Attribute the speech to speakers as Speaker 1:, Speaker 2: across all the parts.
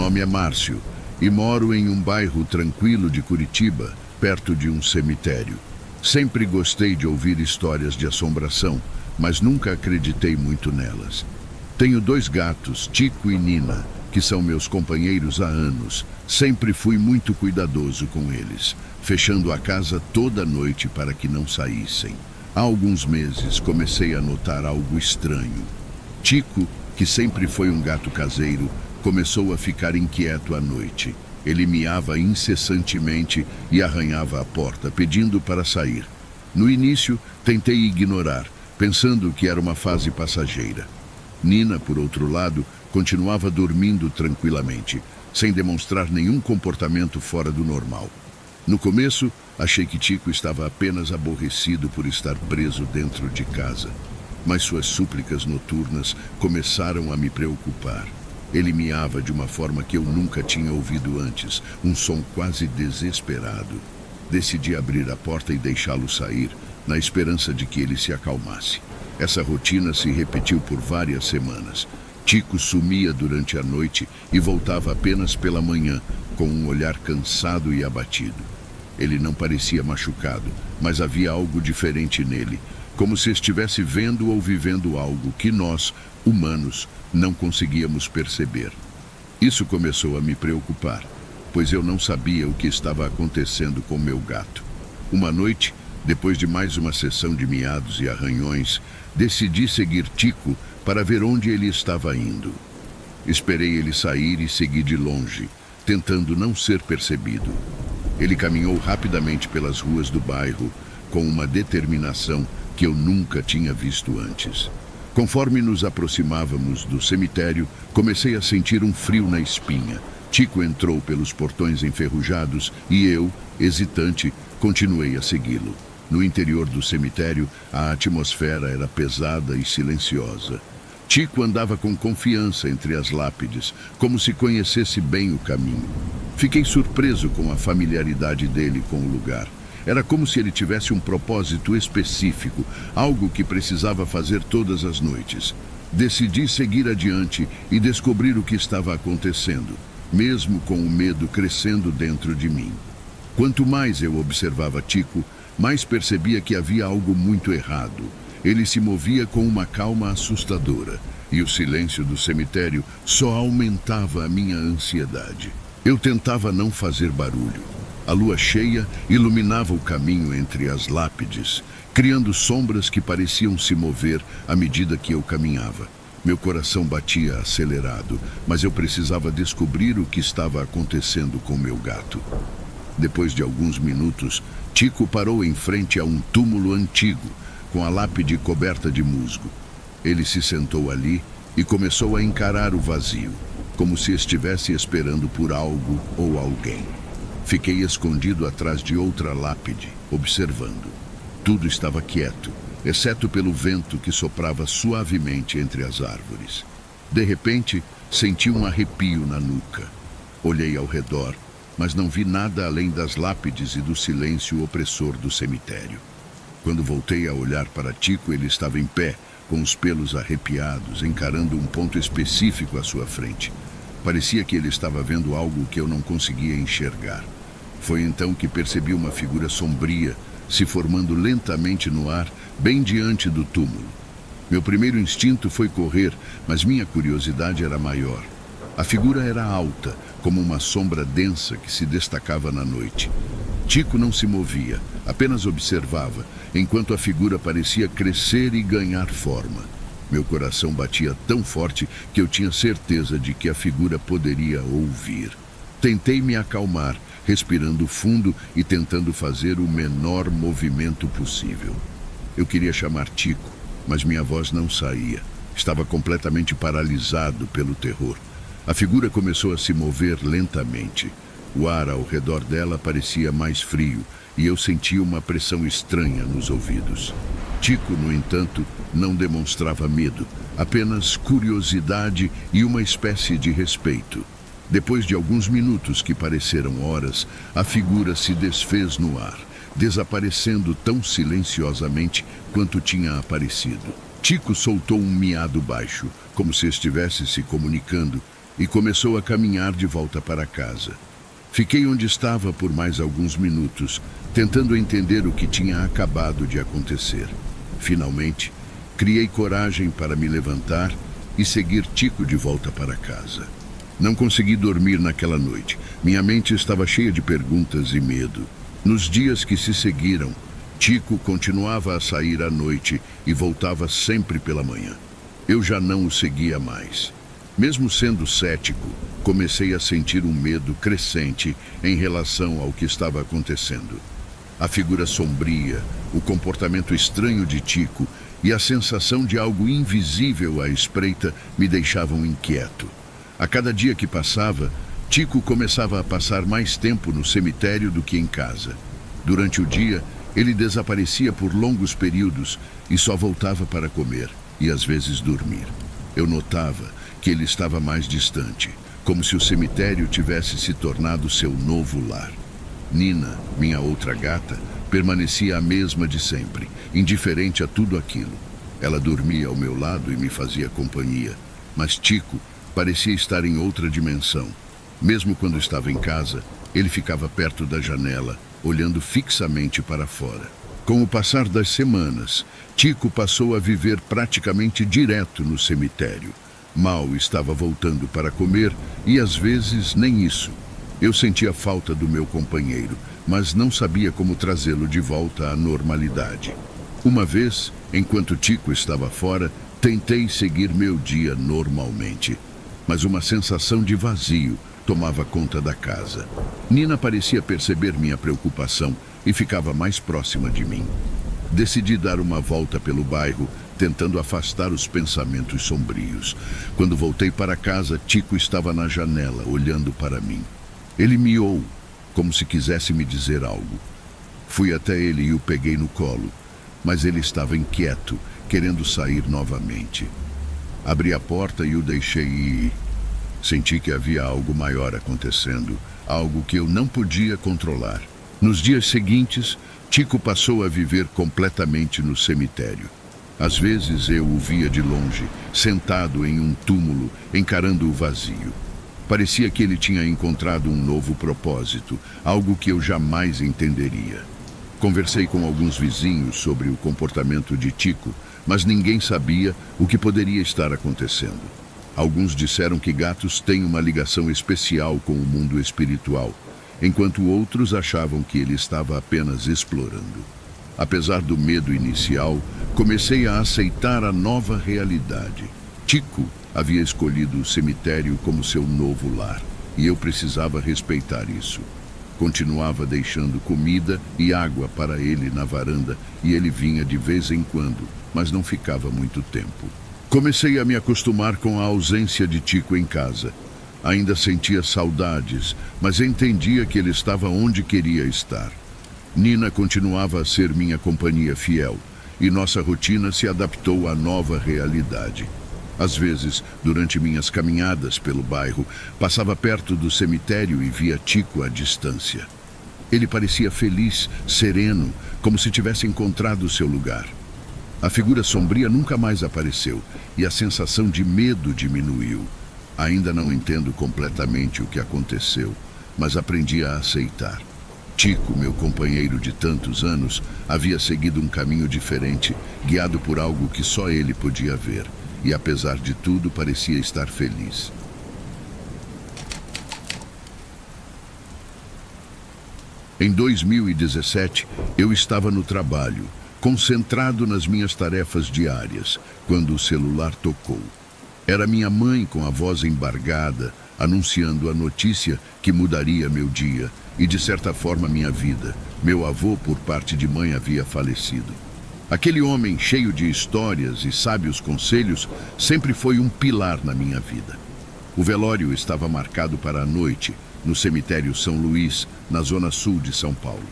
Speaker 1: nome é Márcio e moro em um bairro tranquilo de Curitiba, perto de um cemitério. Sempre gostei de ouvir histórias de assombração, mas nunca acreditei muito nelas. Tenho 2 gatos, Tico e Nina, que são meus companheiros há anos. Sempre fui muito cuidadoso com eles, fechando a casa toda noite para que não saíssem. Há alguns meses comecei a notar algo estranho. Tico, que sempre foi um gato caseiro, começou a ficar inquieto à noite. Ele miava incessantemente e arranhava a porta, pedindo para sair. No início, tentei ignorar, pensando que era uma fase passageira. Nina, por outro lado, continuava dormindo tranquilamente, sem demonstrar nenhum comportamento fora do normal. No começo, achei que Tico estava apenas aborrecido por estar preso dentro de casa, mas suas súplicas noturnas começaram a me preocupar. Ele miava de uma forma que eu nunca tinha ouvido antes, um som quase desesperado. Decidi abrir a porta e deixá-lo sair, na esperança de que ele se acalmasse. Essa rotina se repetiu por várias semanas. Tico sumia durante a noite e voltava apenas pela manhã, com um olhar cansado e abatido. Ele não parecia machucado, mas havia algo diferente nele, como se estivesse vendo ou vivendo algo que nós, humanos, não conseguíamos perceber. Isso começou a me preocupar, pois eu não sabia o que estava acontecendo com meu gato. Uma noite, depois de mais uma sessão de miados e arranhões, decidi seguir Tico para ver onde ele estava indo. Esperei ele sair e segui de longe, tentando não ser percebido. Ele caminhou rapidamente pelas ruas do bairro, com uma determinação que eu nunca tinha visto antes. Conforme nos aproximávamos do cemitério, comecei a sentir um frio na espinha. Tico entrou pelos portões enferrujados e eu, hesitante, continuei a segui-lo. No interior do cemitério, a atmosfera era pesada e silenciosa. Tico andava com confiança entre as lápides, como se conhecesse bem o caminho. Fiquei surpreso com a familiaridade dele com o lugar. Era como se ele tivesse um propósito específico, algo que precisava fazer todas as noites. Decidi seguir adiante e descobrir o que estava acontecendo, mesmo com o medo crescendo dentro de mim. Quanto mais eu observava Tico, mais percebia que havia algo muito errado. Ele se movia com uma calma assustadora, e o silêncio do cemitério só aumentava a minha ansiedade. Eu tentava não fazer barulho. A lua cheia iluminava o caminho entre as lápides, criando sombras que pareciam se mover à medida que eu caminhava. Meu coração batia acelerado, mas eu precisava descobrir o que estava acontecendo com meu gato. Depois de alguns minutos, Tico parou em frente a um túmulo antigo, com a lápide coberta de musgo. Ele se sentou ali e começou a encarar o vazio, como se estivesse esperando por algo ou alguém. Fiquei escondido atrás de outra lápide, observando. Tudo estava quieto, exceto pelo vento que soprava suavemente entre as árvores. De repente, senti um arrepio na nuca. Olhei ao redor, mas não vi nada além das lápides e do silêncio opressor do cemitério. Quando voltei a olhar para Tico, ele estava em pé, com os pelos arrepiados, encarando um ponto específico à sua frente. Parecia que ele estava vendo algo que eu não conseguia enxergar. Foi então que percebi uma figura sombria se formando lentamente no ar, bem diante do túmulo. Meu primeiro instinto foi correr, mas minha curiosidade era maior. A figura era alta, como uma sombra densa que se destacava na noite. Tico não se movia, apenas observava, enquanto a figura parecia crescer e ganhar forma. Meu coração batia tão forte que eu tinha certeza de que a figura poderia ouvir. Tentei me acalmar, respirando fundo e tentando fazer o menor movimento possível. Eu queria chamar Tico, mas minha voz não saía. Estava completamente paralisado pelo terror. A figura começou a se mover lentamente. O ar ao redor dela parecia mais frio e eu sentia uma pressão estranha nos ouvidos. Tico, no entanto, não demonstrava medo, apenas curiosidade e uma espécie de respeito. Depois de alguns minutos que pareceram horas, a figura se desfez no ar, desaparecendo tão silenciosamente quanto tinha aparecido. Tico soltou um miado baixo, como se estivesse se comunicando, e começou a caminhar de volta para casa. Fiquei onde estava por mais alguns minutos, tentando entender o que tinha acabado de acontecer. Finalmente, criei coragem para me levantar e seguir Tico de volta para casa. Não consegui dormir naquela noite. Minha mente estava cheia de perguntas e medo. Nos dias que se seguiram, Tico continuava a sair à noite e voltava sempre pela manhã. Eu já não o seguia mais. Mesmo sendo cético, comecei a sentir um medo crescente em relação ao que estava acontecendo. A figura sombria, o comportamento estranho de Tico e a sensação de algo invisível à espreita me deixavam inquieto. A cada dia que passava, Tico começava a passar mais tempo no cemitério do que em casa. Durante o dia, ele desaparecia por longos períodos e só voltava para comer e às vezes dormir. Eu notava que ele estava mais distante, como se o cemitério tivesse se tornado seu novo lar. Nina, minha outra gata, permanecia a mesma de sempre, indiferente a tudo aquilo. Ela dormia ao meu lado e me fazia companhia, mas Tico parecia estar em outra dimensão. Mesmo quando estava em casa, ele ficava perto da janela, olhando fixamente para fora. Com o passar das semanas, Tico passou a viver praticamente direto no cemitério. Mal estava voltando para comer e às vezes nem isso. Eu sentia falta do meu companheiro, mas não sabia como trazê-lo de volta à normalidade. Uma vez, enquanto Tico estava fora, tentei seguir meu dia normalmente, mas uma sensação de vazio tomava conta da casa. Nina parecia perceber minha preocupação e ficava mais próxima de mim. Decidi dar uma volta pelo bairro, tentando afastar os pensamentos sombrios. Quando voltei para casa, Tico estava na janela, olhando para mim. Ele miou, como se quisesse me dizer algo. Fui até ele e o peguei no colo, mas ele estava inquieto, querendo sair novamente. Abri a porta e o deixei ir. Senti que havia algo maior acontecendo, algo que eu não podia controlar. Nos dias seguintes, Tico passou a viver completamente no cemitério. Às vezes eu o via de longe, sentado em um túmulo, encarando o vazio. Parecia que ele tinha encontrado um novo propósito, algo que eu jamais entenderia. Conversei com alguns vizinhos sobre o comportamento de Tico, mas ninguém sabia o que poderia estar acontecendo. Alguns disseram que gatos têm uma ligação especial com o mundo espiritual, enquanto outros achavam que ele estava apenas explorando. Apesar do medo inicial, comecei a aceitar a nova realidade. Tico havia escolhido o cemitério como seu novo lar, e eu precisava respeitar isso. Continuava deixando comida e água para ele na varanda, e ele vinha de vez em quando, mas não ficava muito tempo. Comecei a me acostumar com a ausência de Tico em casa. Ainda sentia saudades, mas entendia que ele estava onde queria estar. Nina continuava a ser minha companhia fiel, e nossa rotina se adaptou à nova realidade. Às vezes, durante minhas caminhadas pelo bairro, passava perto do cemitério e via Tico à distância. Ele parecia feliz, sereno, como se tivesse encontrado seu lugar. A figura sombria nunca mais apareceu, e a sensação de medo diminuiu. Ainda não entendo completamente o que aconteceu, mas aprendi a aceitar. Tico, meu companheiro de tantos anos, havia seguido um caminho diferente, guiado por algo que só ele podia ver, e apesar de tudo parecia estar feliz. Em 2017, eu estava no trabalho, concentrado nas minhas tarefas diárias, quando o celular tocou. Era minha mãe com a voz embargada, anunciando a notícia que mudaria meu dia e, de certa forma, minha vida. Meu avô, por parte de mãe, havia falecido. Aquele homem cheio de histórias e sábios conselhos sempre foi um pilar na minha vida. O velório estava marcado para a noite, no cemitério São Luís, na zona sul de São Paulo.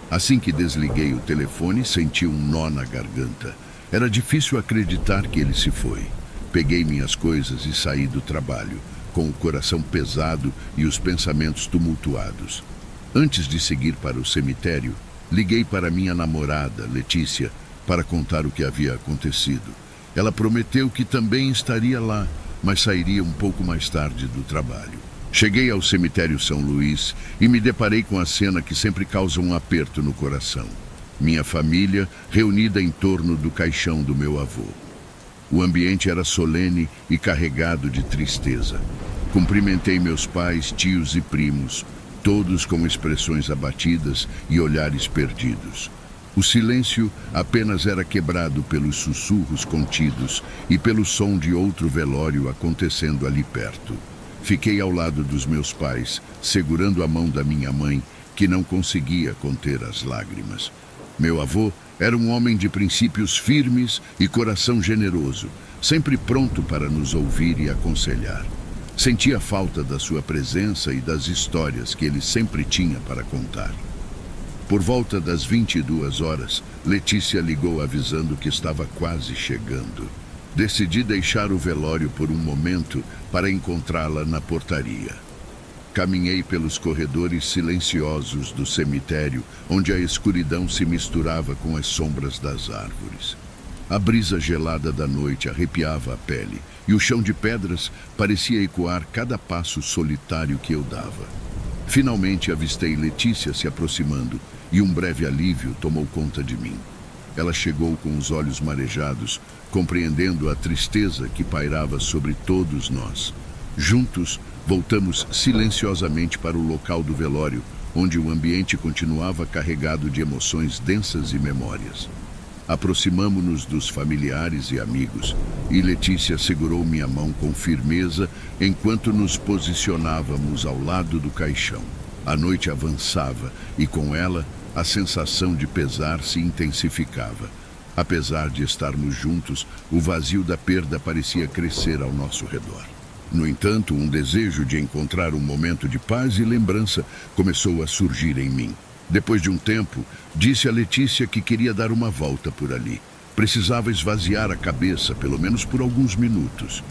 Speaker 1: Assim que desliguei o telefone, senti um nó na garganta. Era difícil acreditar que ele se foi. Peguei minhas coisas e saí do trabalho, com o coração pesado e os pensamentos tumultuados. Antes de seguir para o cemitério, liguei para minha namorada, Letícia, para contar o que havia acontecido. Ela prometeu que também estaria lá, mas sairia um pouco mais tarde do trabalho. Cheguei ao cemitério São Luís e me deparei com a cena que sempre causa um aperto no coração. Minha família reunida em torno do caixão do meu avô. O ambiente era solene e carregado de tristeza. Cumprimentei meus pais, tios e primos, todos com expressões abatidas e olhares perdidos. O silêncio apenas era quebrado pelos sussurros contidos e pelo som de outro velório acontecendo ali perto. Fiquei ao lado dos meus pais, segurando a mão da minha mãe, que não conseguia conter as lágrimas. Meu avô era um homem de princípios firmes e coração generoso, sempre pronto para nos ouvir e aconselhar. Sentia falta da sua presença e das histórias que ele sempre tinha para contar. Por volta das 22 horas, Letícia ligou avisando que estava quase chegando. Decidi deixar o velório por um momento para encontrá-la na portaria. Caminhei pelos corredores silenciosos do cemitério, onde a escuridão se misturava com as sombras das árvores. A brisa gelada da noite arrepiava a pele, e o chão de pedras parecia ecoar cada passo solitário que eu dava. Finalmente avistei Letícia se aproximando, e um breve alívio tomou conta de mim. Ela chegou com os olhos marejados, compreendendo a tristeza que pairava sobre todos nós. Juntos, voltamos silenciosamente para o local do velório, onde o ambiente continuava carregado de emoções densas e memórias. Aproximamo-nos dos familiares e amigos, e Letícia segurou minha mão com firmeza enquanto nos posicionávamos ao lado do caixão. A noite avançava e, com ela, a sensação de pesar se intensificava. Apesar de estarmos juntos, o vazio da perda parecia crescer ao nosso redor. No entanto, um desejo de encontrar um momento de paz e lembrança começou a surgir em mim. Depois de um tempo, disse a Letícia que queria dar uma volta por ali. Precisava esvaziar a cabeça, pelo menos por alguns minutos.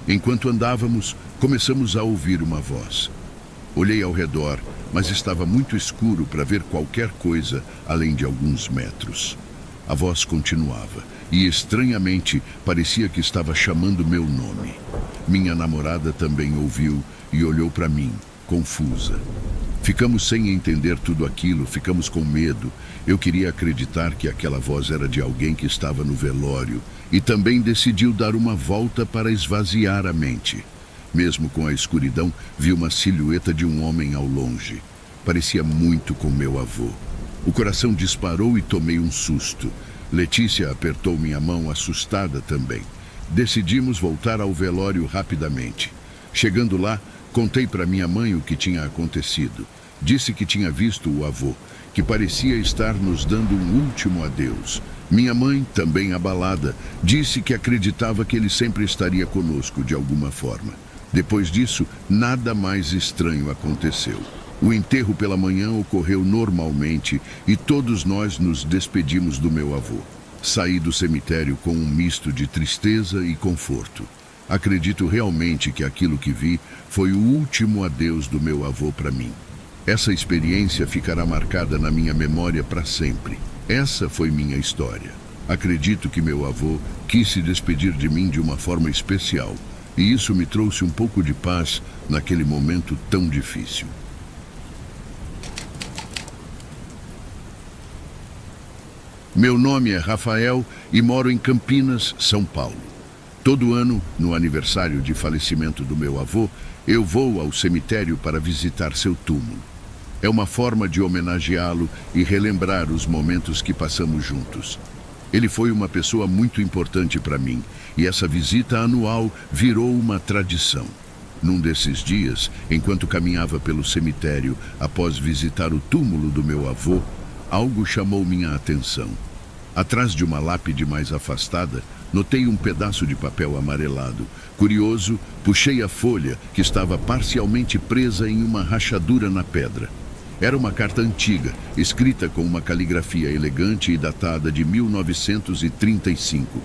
Speaker 1: Enquanto andávamos, começamos a ouvir uma voz. Olhei ao redor, mas estava muito escuro para ver qualquer coisa além de alguns metros. A voz continuava, e estranhamente parecia que estava chamando meu nome. Minha namorada também ouviu e olhou para mim, confusa. Ficamos sem entender tudo aquilo, ficamos com medo. Eu queria acreditar que aquela voz era de alguém que estava no velório e também decidiu dar uma volta para esvaziar a mente. Mesmo com a escuridão, vi uma silhueta de um homem ao longe. Parecia muito com meu avô. O coração disparou e tomei um susto. Letícia apertou minha mão, assustada também. Decidimos voltar ao velório rapidamente. Chegando lá, contei para minha mãe o que tinha acontecido. Disse que tinha visto o avô, que parecia estar nos dando um último adeus. Minha mãe, também abalada, disse que acreditava que ele sempre estaria conosco de alguma forma. Depois disso, nada mais estranho aconteceu. O enterro pela manhã ocorreu normalmente e todos nós nos despedimos do meu avô. Saí do cemitério com um misto de tristeza e conforto. Acredito realmente que aquilo que vi foi o último adeus do meu avô para mim. Essa experiência ficará marcada na minha memória para sempre. Essa foi minha história. Acredito que meu avô quis se despedir de mim de uma forma especial, e isso me trouxe um pouco de paz naquele momento tão difícil. Meu nome é Rafael e moro em Campinas, São Paulo. Todo ano, no aniversário de falecimento do meu avô, eu vou ao cemitério para visitar seu túmulo. É uma forma de homenageá-lo e relembrar os momentos que passamos juntos. Ele foi uma pessoa muito importante para mim e essa visita anual virou uma tradição. Num desses dias, enquanto caminhava pelo cemitério após visitar o túmulo do meu avô, algo chamou minha atenção. Atrás de uma lápide mais afastada, notei um pedaço de papel amarelado. Curioso, puxei a folha, que estava parcialmente presa em uma rachadura na pedra. Era uma carta antiga, escrita com uma caligrafia elegante e datada de 1935.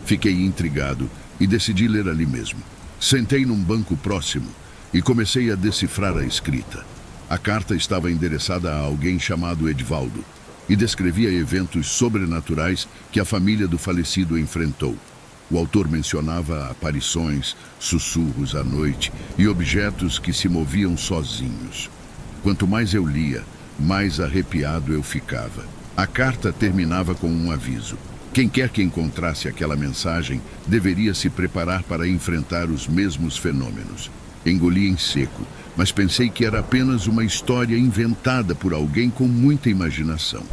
Speaker 1: Fiquei intrigado e decidi ler ali mesmo. Sentei num banco próximo e comecei a decifrar a escrita. A carta estava endereçada a alguém chamado Edvaldo e descrevia eventos sobrenaturais que a família do falecido enfrentou. O autor mencionava aparições, sussurros à noite e objetos que se moviam sozinhos. Quanto mais eu lia, mais arrepiado eu ficava. A carta terminava com um aviso. Quem quer que encontrasse aquela mensagem deveria se preparar para enfrentar os mesmos fenômenos. Engoli em seco, mas pensei que era apenas uma história inventada por alguém com muita imaginação.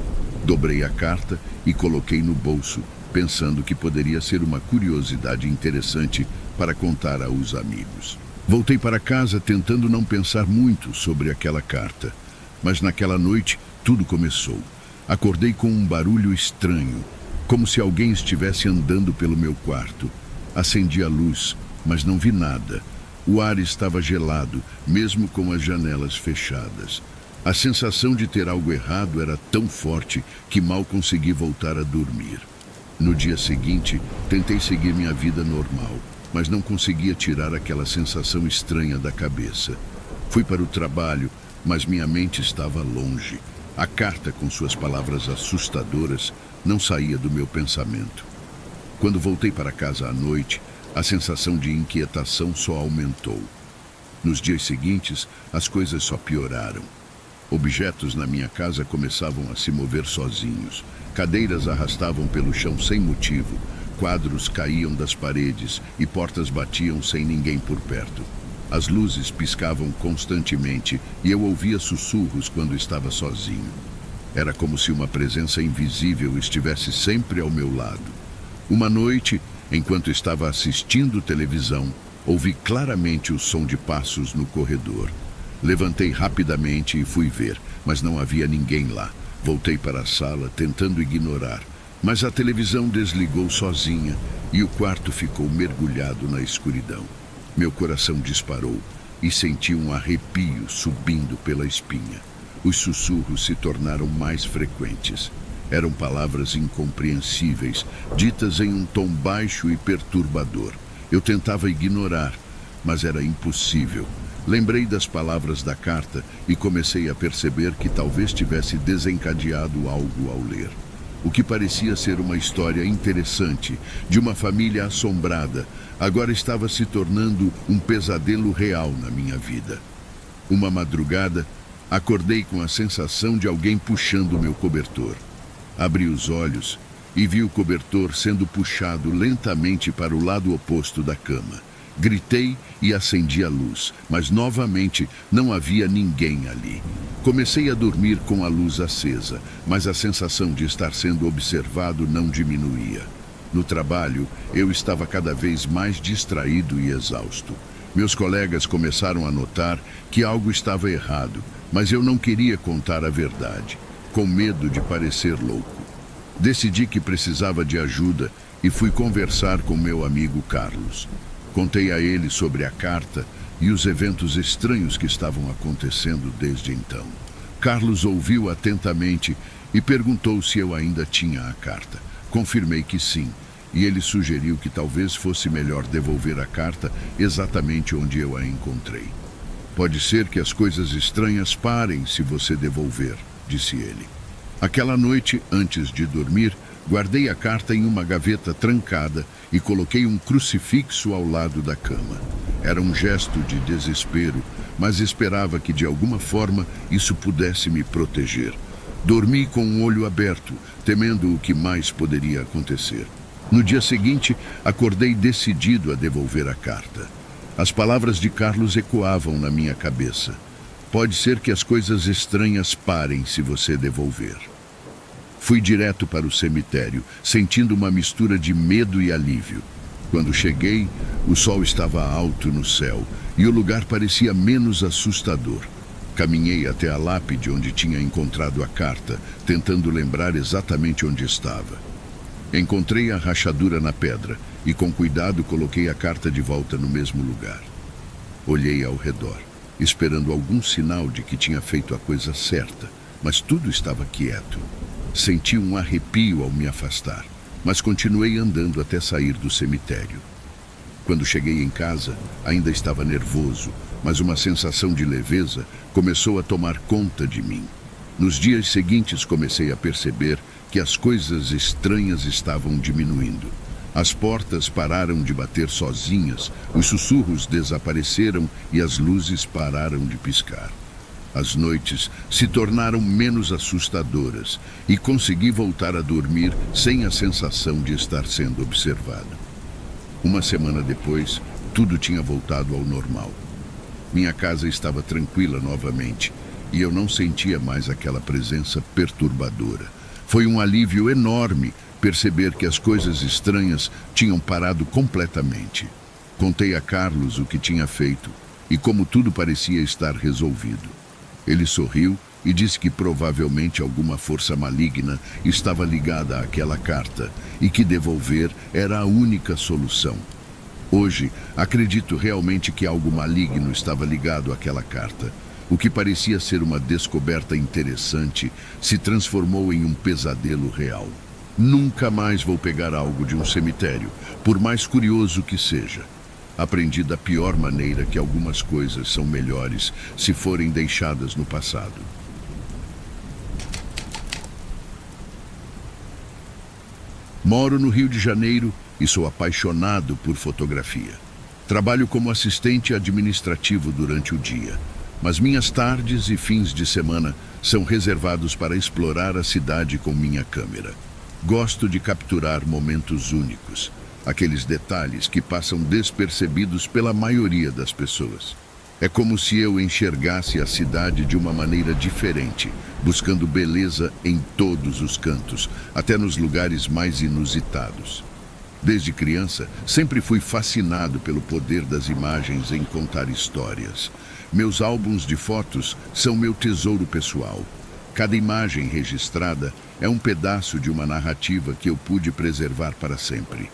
Speaker 1: Dobrei a carta e coloquei no bolso, pensando que poderia ser uma curiosidade interessante para contar aos amigos. Voltei para casa tentando não pensar muito sobre aquela carta, mas naquela noite tudo começou. Acordei com um barulho estranho, como se alguém estivesse andando pelo meu quarto. Acendi a luz, mas não vi nada. O ar estava gelado, mesmo com as janelas fechadas. A sensação de ter algo errado era tão forte que mal consegui voltar a dormir. No dia seguinte, tentei seguir minha vida normal, mas não conseguia tirar aquela sensação estranha da cabeça. Fui para o trabalho, mas minha mente estava longe. A carta, com suas palavras assustadoras, não saía do meu pensamento. Quando voltei para casa à noite, a sensação de inquietação só aumentou. Nos dias seguintes, as coisas só pioraram. Objetos na minha casa começavam a se mover sozinhos. Cadeiras arrastavam pelo chão sem motivo, quadros caíam das paredes e portas batiam sem ninguém por perto. As luzes piscavam constantemente e eu ouvia sussurros quando estava sozinho. Era como se uma presença invisível estivesse sempre ao meu lado. Uma noite, enquanto estava assistindo televisão, ouvi claramente o som de passos no corredor. Levantei rapidamente e fui ver, mas não havia ninguém lá. Voltei para a sala, tentando ignorar, mas a televisão desligou sozinha e o quarto ficou mergulhado na escuridão. Meu coração disparou e senti um arrepio subindo pela espinha. Os sussurros se tornaram mais frequentes. Eram palavras incompreensíveis, ditas em um tom baixo e perturbador. Eu tentava ignorar, mas era impossível. Lembrei das palavras da carta e comecei a perceber que talvez tivesse desencadeado algo ao ler. O que parecia ser uma história interessante, de uma família assombrada, agora estava se tornando um pesadelo real na minha vida. Uma madrugada, acordei com a sensação de alguém puxando meu cobertor. Abri os olhos e vi o cobertor sendo puxado lentamente para o lado oposto da cama. Gritei e acendi a luz, mas novamente não havia ninguém ali. Comecei a dormir com a luz acesa, mas a sensação de estar sendo observado não diminuía. No trabalho, eu estava cada vez mais distraído e exausto. Meus colegas começaram a notar que algo estava errado, mas eu não queria contar a verdade, com medo de parecer louco. Decidi que precisava de ajuda e fui conversar com meu amigo Carlos. Contei a ele sobre a carta e os eventos estranhos que estavam acontecendo desde então. Carlos ouviu atentamente e perguntou se eu ainda tinha a carta. Confirmei que sim, e ele sugeriu que talvez fosse melhor devolver a carta exatamente onde eu a encontrei. Pode ser que as coisas estranhas parem se você devolver, disse ele. Aquela noite, antes de dormir, guardei a carta em uma gaveta trancada e coloquei um crucifixo ao lado da cama. Era um gesto de desespero, mas esperava que de alguma forma isso pudesse me proteger. Dormi com um olho aberto, temendo o que mais poderia acontecer. No dia seguinte, acordei decidido a devolver a carta. As palavras de Carlos ecoavam na minha cabeça. Pode ser que as coisas estranhas parem se você devolver. Fui direto para o cemitério, sentindo uma mistura de medo e alívio. Quando cheguei, o sol estava alto no céu e o lugar parecia menos assustador. Caminhei até a lápide onde tinha encontrado a carta, tentando lembrar exatamente onde estava. Encontrei a rachadura na pedra e, com cuidado, coloquei a carta de volta no mesmo lugar. Olhei ao redor, esperando algum sinal de que tinha feito a coisa certa, mas tudo estava quieto. Senti um arrepio ao me afastar, mas continuei andando até sair do cemitério. Quando cheguei em casa, ainda estava nervoso, mas uma sensação de leveza começou a tomar conta de mim. Nos dias seguintes comecei a perceber que as coisas estranhas estavam diminuindo. As portas pararam de bater sozinhas, os sussurros desapareceram e as luzes pararam de piscar. As noites se tornaram menos assustadoras e consegui voltar a dormir sem a sensação de estar sendo observado. Uma semana depois, tudo tinha voltado ao normal. Minha casa estava tranquila novamente e eu não sentia mais aquela presença perturbadora. Foi um alívio enorme perceber que as coisas estranhas tinham parado completamente. Contei a Carlos o que tinha feito e como tudo parecia estar resolvido. Ele sorriu e disse que provavelmente alguma força maligna estava ligada àquela carta e que devolver era a única solução. Hoje, acredito realmente que algo maligno estava ligado àquela carta. O que parecia ser uma descoberta interessante se transformou em um pesadelo real. Nunca mais vou pegar algo de um cemitério, por mais curioso que seja. Aprendi da pior maneira que algumas coisas são melhores se forem deixadas no passado. Moro no Rio de Janeiro e sou apaixonado por fotografia. Trabalho como assistente administrativo durante o dia, mas minhas tardes e fins de semana são reservados para explorar a cidade com minha câmera. Gosto de capturar momentos únicos, aqueles detalhes que passam despercebidos pela maioria das pessoas. É como se eu enxergasse a cidade de uma maneira diferente, buscando beleza em todos os cantos, até nos lugares mais inusitados. Desde criança, sempre fui fascinado pelo poder das imagens em contar histórias. Meus álbuns de fotos são meu tesouro pessoal. Cada imagem registrada é um pedaço de uma narrativa que eu pude preservar para sempre.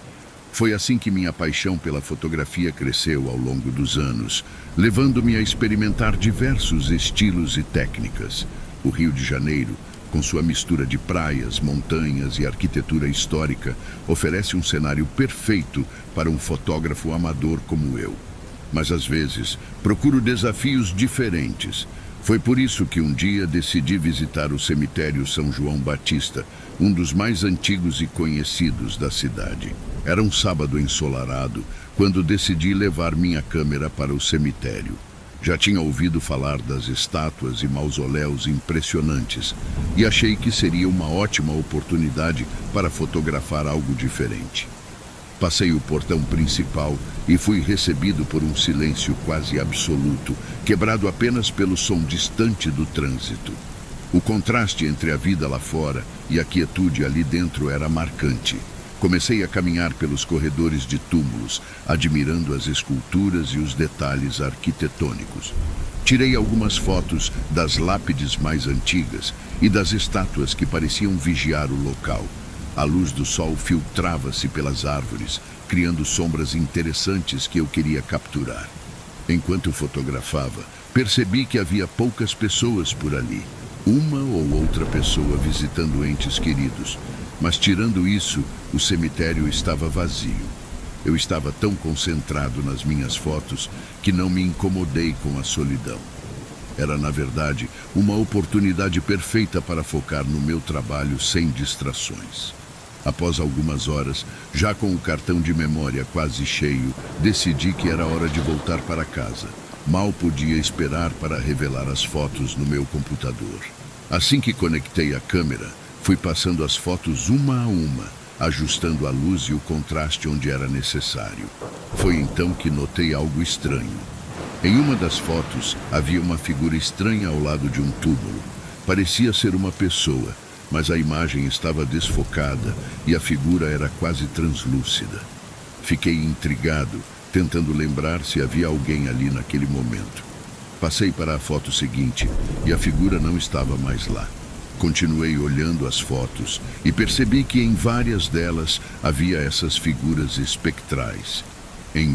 Speaker 1: Foi assim que minha paixão pela fotografia cresceu ao longo dos anos, levando-me a experimentar diversos estilos e técnicas. O Rio de Janeiro, com sua mistura de praias, montanhas e arquitetura histórica, oferece um cenário perfeito para um fotógrafo amador como eu. Mas às vezes, procuro desafios diferentes. Foi por isso que um dia decidi visitar o cemitério São João Batista, um dos mais antigos e conhecidos da cidade. Era um sábado ensolarado, quando decidi levar minha câmera para o cemitério. Já tinha ouvido falar das estátuas e mausoléus impressionantes e achei que seria uma ótima oportunidade para fotografar algo diferente. Passei o portão principal e fui recebido por um silêncio quase absoluto, quebrado apenas pelo som distante do trânsito. O contraste entre a vida lá fora e a quietude ali dentro era marcante. Comecei a caminhar pelos corredores de túmulos, admirando as esculturas e os detalhes arquitetônicos. Tirei algumas fotos das lápides mais antigas e das estátuas que pareciam vigiar o local. A luz do sol filtrava-se pelas árvores, criando sombras interessantes que eu queria capturar. Enquanto fotografava, percebi que havia poucas pessoas por ali. Uma ou outra pessoa visitando entes queridos. Mas tirando isso, o cemitério estava vazio. Eu estava tão concentrado nas minhas fotos que não me incomodei com a solidão. Era, na verdade, uma oportunidade perfeita para focar no meu trabalho sem distrações. Após algumas horas, já com o cartão de memória quase cheio, decidi que era hora de voltar para casa. Mal podia esperar para revelar as fotos no meu computador. Assim que conectei a câmera, fui passando as fotos uma a uma, ajustando a luz e o contraste onde era necessário. Foi então que notei algo estranho. Em uma das fotos, havia uma figura estranha ao lado de um túmulo. Parecia ser uma pessoa, mas a imagem estava desfocada e a figura era quase translúcida. Fiquei intrigado, tentando lembrar se havia alguém ali naquele momento. Passei para a foto seguinte e a figura não estava mais lá. Continuei olhando as fotos e percebi que em várias delas havia essas figuras espectrais. Em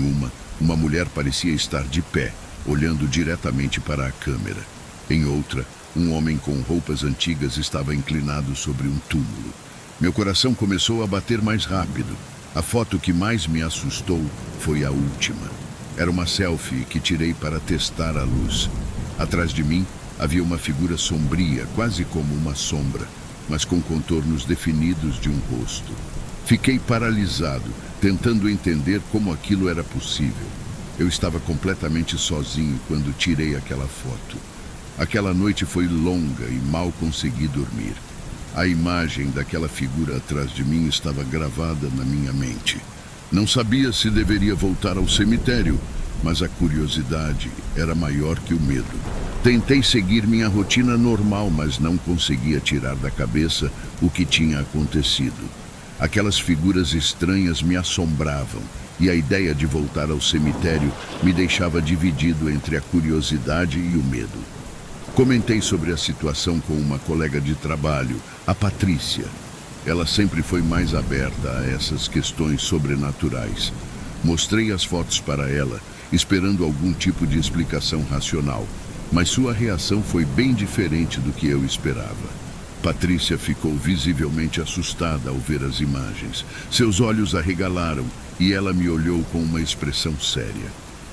Speaker 1: uma mulher parecia estar de pé, olhando diretamente para a câmera. Em outra, um homem com roupas antigas estava inclinado sobre um túmulo. Meu coração começou a bater mais rápido. A foto que mais me assustou foi a última. Era uma selfie que tirei para testar a luz. Atrás de mim havia uma figura sombria, quase como uma sombra, mas com contornos definidos de um rosto. Fiquei paralisado, tentando entender como aquilo era possível. Eu estava completamente sozinho quando tirei aquela foto. Aquela noite foi longa e mal consegui dormir. A imagem daquela figura atrás de mim estava gravada na minha mente. Não sabia se deveria voltar ao cemitério, mas a curiosidade era maior que o medo. Tentei seguir minha rotina normal, mas não conseguia tirar da cabeça o que tinha acontecido. Aquelas figuras estranhas me assombravam, e a ideia de voltar ao cemitério me deixava dividido entre a curiosidade e o medo. Comentei sobre a situação com uma colega de trabalho, a Patrícia. Ela sempre foi mais aberta a essas questões sobrenaturais. Mostrei as fotos para ela, esperando algum tipo de explicação racional, mas sua reação foi bem diferente do que eu esperava. Patrícia ficou visivelmente assustada ao ver as imagens. Seus olhos arregalaram e ela me olhou com uma expressão séria.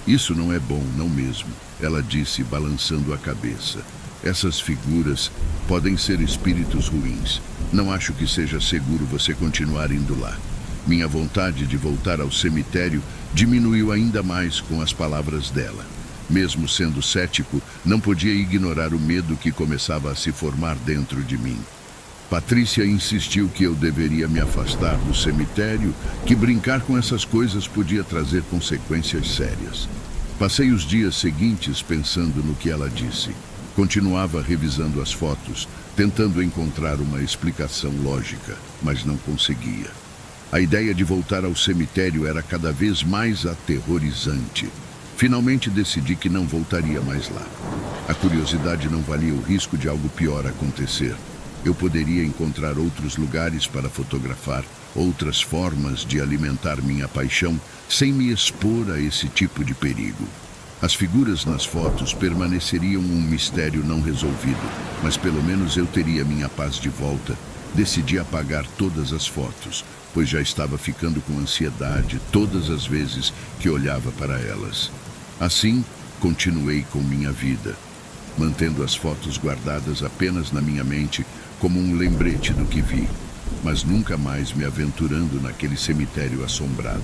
Speaker 1: Isso não é bom, não mesmo, ela disse, balançando a cabeça. Essas figuras podem ser espíritos ruins. Não acho que seja seguro você continuar indo lá. Minha vontade de voltar ao cemitério diminuiu ainda mais com as palavras dela. Mesmo sendo cético, não podia ignorar o medo que começava a se formar dentro de mim. Patrícia insistiu que eu deveria me afastar do cemitério, que brincar com essas coisas podia trazer consequências sérias. Passei os dias seguintes pensando no que ela disse. Continuava revisando as fotos, tentando encontrar uma explicação lógica, mas não conseguia. A ideia de voltar ao cemitério era cada vez mais aterrorizante. Finalmente decidi que não voltaria mais lá. A curiosidade não valia o risco de algo pior acontecer. Eu poderia encontrar outros lugares para fotografar, outras formas de alimentar minha paixão, sem me expor a esse tipo de perigo. As figuras nas fotos permaneceriam um mistério não resolvido, mas pelo menos eu teria minha paz de volta. Decidi apagar todas as fotos, pois já estava ficando com ansiedade todas as vezes que olhava para elas. Assim, continuei com minha vida, mantendo as fotos guardadas apenas na minha mente como um lembrete do que vi, mas nunca mais me aventurando naquele cemitério assombrado.